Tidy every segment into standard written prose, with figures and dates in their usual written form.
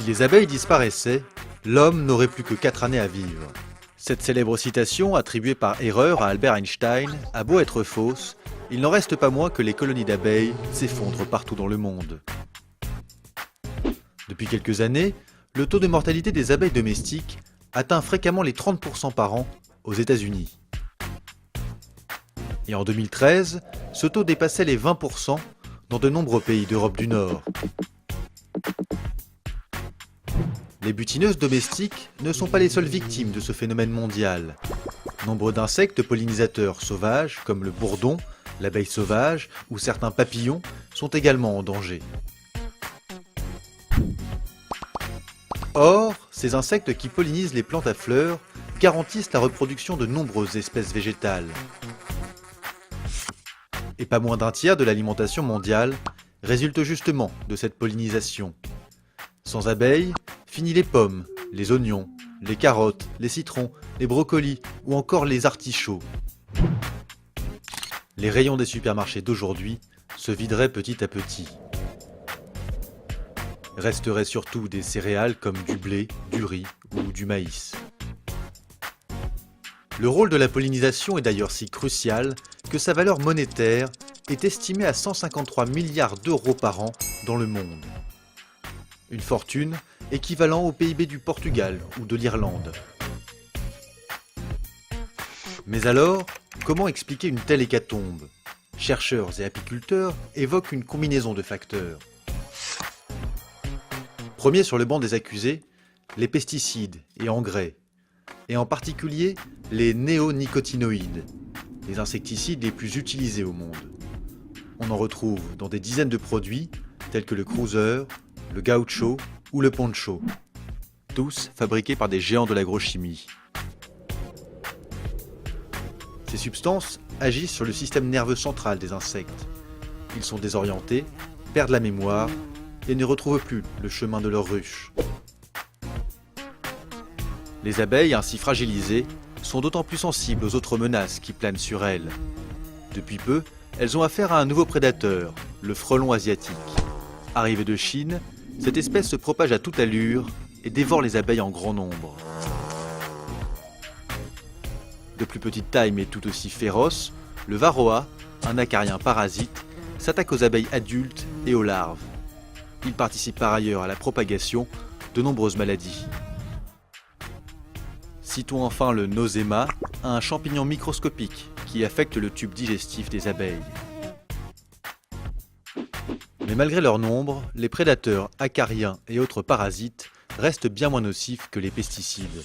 les abeilles disparaissaient, l'homme n'aurait plus que 4 années à vivre. Cette célèbre citation, attribuée par erreur à Albert Einstein, a beau être fausse, il n'en reste pas moins que les colonies d'abeilles s'effondrent partout dans le monde. Depuis quelques années, le taux de mortalité des abeilles domestiques atteint fréquemment les 30% par an aux États-Unis. Et en 2013, ce taux dépassait les 20% dans de nombreux pays d'Europe du Nord. Les butineuses domestiques ne sont pas les seules victimes de ce phénomène mondial. Nombre d'insectes pollinisateurs sauvages, comme le bourdon, l'abeille sauvage ou certains papillons, sont également en danger. Or, ces insectes qui pollinisent les plantes à fleurs garantissent la reproduction de nombreuses espèces végétales. Et pas moins d'un tiers de l'alimentation mondiale résulte justement de cette pollinisation. Sans abeilles, fini les pommes, les oignons, les carottes, les citrons, les brocolis ou encore les artichauts. Les rayons des supermarchés d'aujourd'hui se videraient petit à petit. Resteraient surtout des céréales comme du blé, du riz ou du maïs. Le rôle de la pollinisation est d'ailleurs si crucial que sa valeur monétaire est estimée à 153 milliards d'euros par an dans le monde. Une fortune équivalent au PIB du Portugal ou de l'Irlande. Mais alors, comment expliquer une telle hécatombe ? Chercheurs et apiculteurs évoquent une combinaison de facteurs. Premier sur le banc des accusés, les pesticides et engrais, et en particulier les néonicotinoïdes, les insecticides les plus utilisés au monde. On en retrouve dans des dizaines de produits tels que le cruiser, le gaucho ou le poncho, tous fabriqués par des géants de l'agrochimie. Ces substances agissent sur le système nerveux central des insectes. Ils sont désorientés, perdent la mémoire et ne retrouvent plus le chemin de leur ruche. Les abeilles, ainsi fragilisées, sont d'autant plus sensibles aux autres menaces qui planent sur elles. Depuis peu, elles ont affaire à un nouveau prédateur, le frelon asiatique. Arrivé de Chine, cette espèce se propage à toute allure et dévore les abeilles en grand nombre. De plus petite taille mais tout aussi féroce, le varroa, un acarien parasite, s'attaque aux abeilles adultes et aux larves. Il participe par ailleurs à la propagation de nombreuses maladies. Citons enfin le nosema, un champignon microscopique qui affecte le tube digestif des abeilles. Mais malgré leur nombre, les prédateurs acariens et autres parasites restent bien moins nocifs que les pesticides.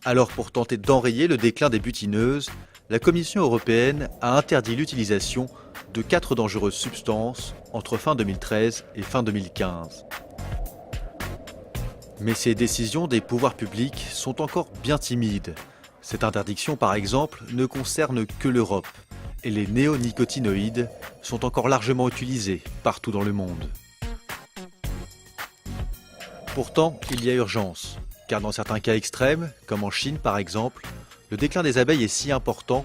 Alors pour tenter d'enrayer le déclin des butineuses, la Commission européenne a interdit l'utilisation de 4 dangereuses substances entre fin 2013 et fin 2015. Mais ces décisions des pouvoirs publics sont encore bien timides. Cette interdiction, par exemple, ne concerne que l'Europe, et les néonicotinoïdes sont encore largement utilisés partout dans le monde. Pourtant, il y a urgence, car dans certains cas extrêmes, comme en Chine par exemple, le déclin des abeilles est si important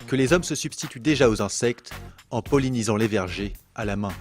que les hommes se substituent déjà aux insectes en pollinisant les vergers à la main.